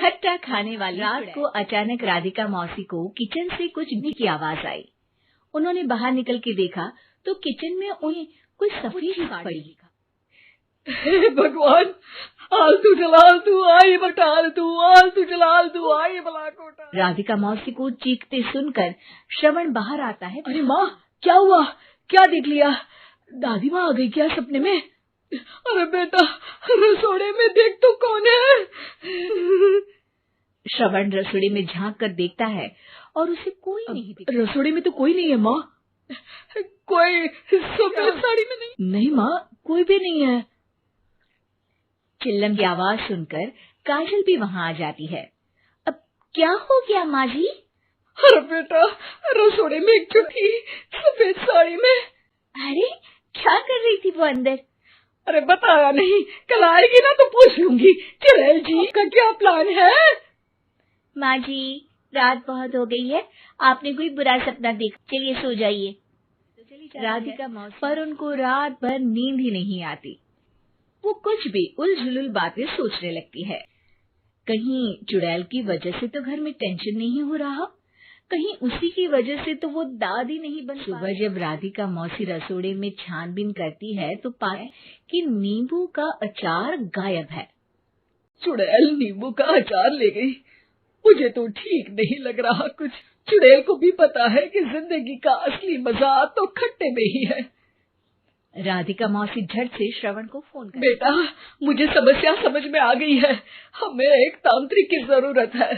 खट्टा खाने वाली रात को अचानक राधिका मौसी को किचन से कुछ भी की आवाज आई। उन्होंने बाहर निकल के देखा तो किचन में उन्हें कुछ सफेद पड़ी। हे भगवान, आलतू जलालतू आई बटालतू, आलतू जलालतू आई बला कोटा। राधिका मौसी को चीखते सुनकर श्रवण बाहर आता है। अरे माँ, क्या हुआ? क्या देख लिया? दादी माँ आ गई क्या सपने में? अरे बेटा, रसोड़े में देख तो कौन है? श्रवण रसोड़े में झांक कर देखता है और उसे कोई नहीं दिखता। रसोड़े में तो कोई नहीं है माँ। कोई सफेद साड़ी में नहीं? नहीं माँ, कोई भी नहीं है। चिल्लम की आवाज सुनकर काजल भी वहाँ आ जाती है। अब क्या हो गया माँ जी? अरे बेटा, रसोड़े में एक थी सफेद साड़ी में। अरे क्या कर रही थी वो अंदर? अरे बताया नहीं, कल आएगी ना तो पूछ लूंगी। चुड़ैल जी का क्या प्लान है? माँ जी, रात बहुत हो गई है, आपने कोई बुरा सपना देखा, चलिए सो जाइए। राधिका मौसी पर उनको रात भर नींद ही नहीं आती। वो कुछ भी उलझुल बातें सोचने लगती है। कहीं चुड़ैल की वजह से तो घर में टेंशन नहीं हो रहा, कहीं उसी की वजह से तो वो दादी नहीं बन। सुबह जब राधिका मौसी रसोड़े में छानबीन करती है तो पाए कि नींबू का अचार गायब है। चुड़ैल नींबू का अचार ले गई। मुझे तो ठीक नहीं लग रहा कुछ। चुड़ैल को भी पता है कि जिंदगी का असली मजा तो खट्टे में ही है। राधिका मौसी झट से श्रवण को फोन कर। बेटा, मुझे समस्या समझ में आ गई है, हमें एक तांत्रिक की जरूरत है।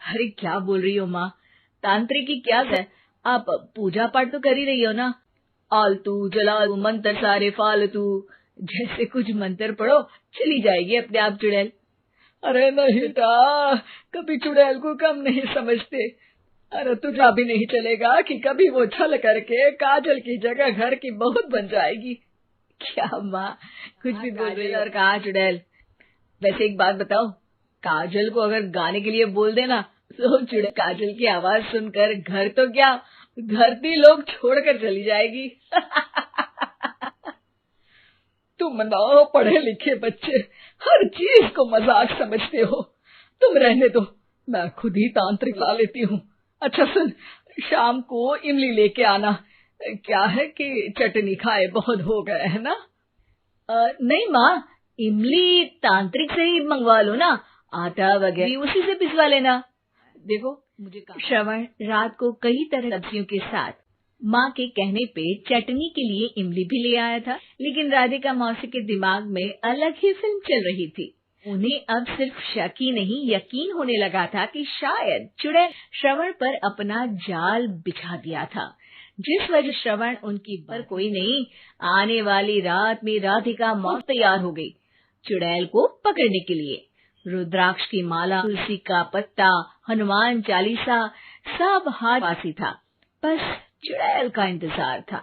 अरे क्या बोल रही हो माँ, तांत्रिक की क्या है? आप पूजा पाठ तो कर ही रही हो ना। आलतू जलालू मंत्र सारे फालतू जैसे कुछ मंत्र पढ़ो, चली जाएगी अपने आप चुड़ैल। अरे नहीं बेटा, कभी चुड़ैल को कम नहीं समझते। अरे तुझे भी नहीं चलेगा कि कभी वो छल करके काजल की जगह घर की बहू बन जाएगी। क्या माँ, कुछ भी बोल रही है। और कहा चुड़ैल? वैसे एक बात बताओ, काजल को अगर गाने के लिए बोल देना तो चुड़ैल काजल की आवाज सुनकर घर तो क्या, धरती लोग छोड़कर चली जाएगी। तुम ना पढ़े लिखे बच्चे हर चीज को मजाक समझते हो। तुम रहने दो, मैं खुद ही तांत्रिक ला लेती हूँ। अच्छा सुन, शाम को इमली लेके आना। क्या है कि चटनी खाए बहुत हो गए है ना? नहीं माँ, इमली तांत्रिक से ही मंगवा लो ना, आटा वगैरह उसी से पिसवा लेना। देखो मुझे श्रवण रात को कई तरह सब्जियों के साथ माँ के कहने पे चटनी के लिए इमली भी ले आया था, लेकिन राधिका मौसी के दिमाग में अलग ही फिल्म चल रही थी। उन्हें अब सिर्फ शक ही नहीं यकीन होने लगा था कि शायद चुड़ैल श्रवण पर अपना जाल बिछा दिया था, जिस वजह श्रवण उनकी पर कोई नहीं। आने वाली रात में राधिका मौसी तैयार हो गई चुड़ैल को पकड़ने के लिए। रुद्राक्ष की माला, तुलसी का पत्ता, हनुमान चालीसा सब हाथ पासी था, बस चुड़ैल का इंतजार था।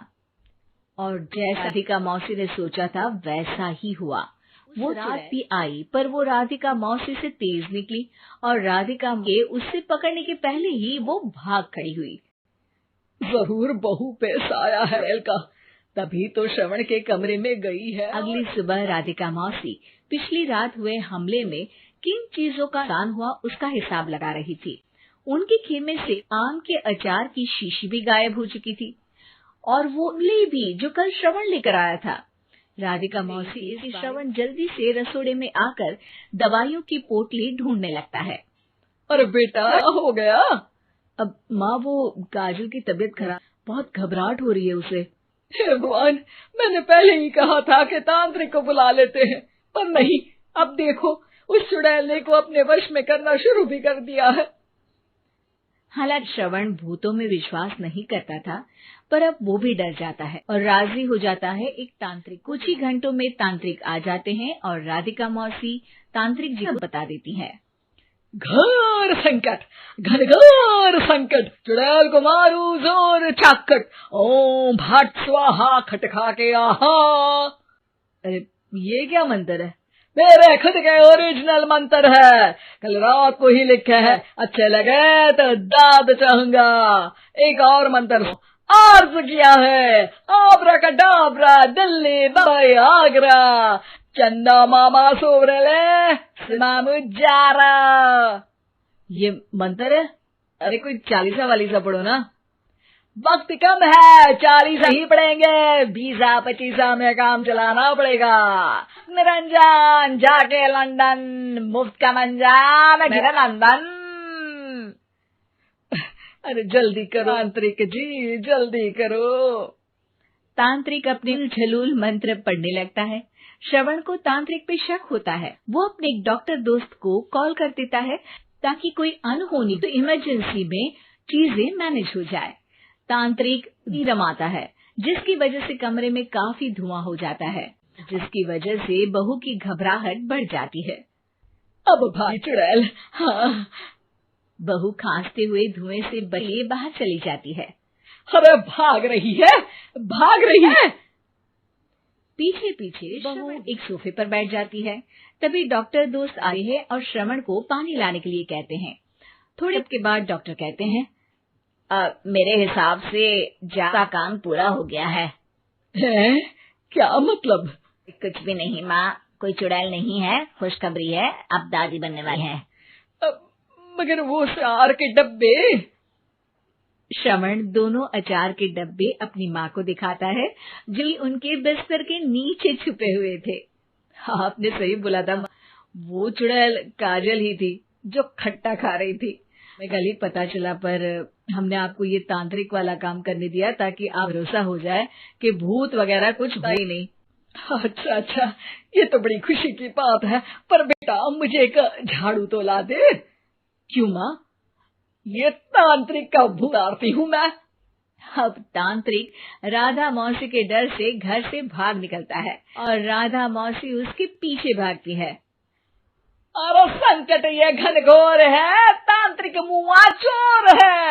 और जैसा राधिका मौसी ने सोचा था वैसा ही हुआ। वो रात भी आई, पर वो राधिका मौसी से तेज निकली और राधिका के उससे पकड़ने के पहले ही वो भाग खड़ी हुई। जरूर बहू पे साया है चुड़ैल का, तभी तो श्रवण के कमरे में गई है। अगली सुबह राधिका मौसी पिछली रात हुए हमले में किन चीजों का नुकसान हुआ उसका हिसाब लगा रही थी। उनके खेमे से आम के अचार की शीशी भी गायब हो चुकी थी और वो इमली भी जो कल श्रवण लेकर आया था। राधिका मौसी इस श्रवण जल्दी से रसोड़े में आकर दवाइयों की पोटली ढूंढने लगता है। अरे बेटा, क्या हो गया? अब माँ, वो काजल की तबीयत खराब, बहुत घबराहट हो रही है उसे। हे भगवान, मैंने पहले ही कहा था कि तांत्रिक को बुला लेते हैं, पर नहीं। अब देखो, उस चुड़ैल ने को अपने वश में करना शुरू भी कर दिया है। हालांकि श्रवण भूतों में विश्वास नहीं करता था, पर अब वो भी डर जाता है और राजी हो जाता है एक तांत्रिक। कुछ ही घंटों में तांत्रिक आ जाते हैं और राधिका मौसी तांत्रिक जी को बता देती है। घोर संकट, घनघोर संकट, चुड़ैल को मारू जोर चाकट, ओम भट स्वाहा खटखा के आहा। अरे ये क्या मंत्र है? मेरे खुद के ओरिजिनल मंत्र है, कल रात को ही लिखे हैं। अच्छे लगे तो दाद चाहूंगा। एक और मंत्र, अर्ज किया है, आब्राकडाब्रा, दिल्ली, बम्बई, आगरा, चंदा मामा सोबरले मामुजारा। ये मंत्र है? अरे कोई चालीसा वालीसा पढ़ो ना। वक्त कम है, 40 ही पड़ेंगे, 20-25 में काम चलाना पड़ेगा। निरंजन जाके लंदन, मुफ्त का मंजान मेरा नंदन। अरे जल्दी करो तांत्रिक जी, जल्दी करो। तांत्रिक अपने झलूल मंत्र पढ़ने लगता है। श्रवण को तांत्रिक पे शक होता है। वो अपने एक डॉक्टर दोस्त को कॉल कर देता है ताकि कोई अनहोनी तो इमरजेंसी में चीजें मैनेज हो जाए। तांत्रिक रमाता है, जिसकी वजह से कमरे में काफी धुआं हो जाता है, जिसकी वजह से बहू की घबराहट बढ़ जाती है। अब भाई चुड़ैल, हाँ। बहू खांसते हुए धुएं से बचे बाहर चली जाती है। अरे भाग रही है, भाग रही है। पीछे पीछे बहू एक सोफे पर बैठ जाती है। तभी डॉक्टर दोस्त आए हैं और श्रवण को पानी लाने के लिए कहते हैं। थोड़े के बाद डॉक्टर कहते हैं, मेरे हिसाब से ज्यादा काम पूरा हो गया है। क्या मतलब? कुछ भी नहीं माँ, कोई चुड़ैल नहीं है, खुशखबरी है, अब दादी बनने वाली है। मगर वो अचार के डब्बे। श्रवण दोनों अचार के डब्बे अपनी माँ को दिखाता है, जो उनके बिस्तर के नीचे छुपे हुए थे। आपने सही बोला था, वो चुड़ैल काजल ही थी जो खट्टा खा रही थी। मैं कल ही पता चला, पर हमने आपको ये तांत्रिक वाला काम करने दिया ताकि आप भरोसा हो जाए कि भूत वगैरह कुछ हुआ ही नहीं। अच्छा अच्छा, ये तो बड़ी खुशी की बात है। पर बेटा मुझे एक झाड़ू तो ला दे। क्यों माँ? ये तांत्रिक का भूत आरती हूँ मैं। अब तांत्रिक राधा मौसी के डर से घर से भाग निकलता है और राधा मौसी उसके पीछे भागती है। अरे संकट ये घनघोर है, तांत्रिक मुआ चोर है।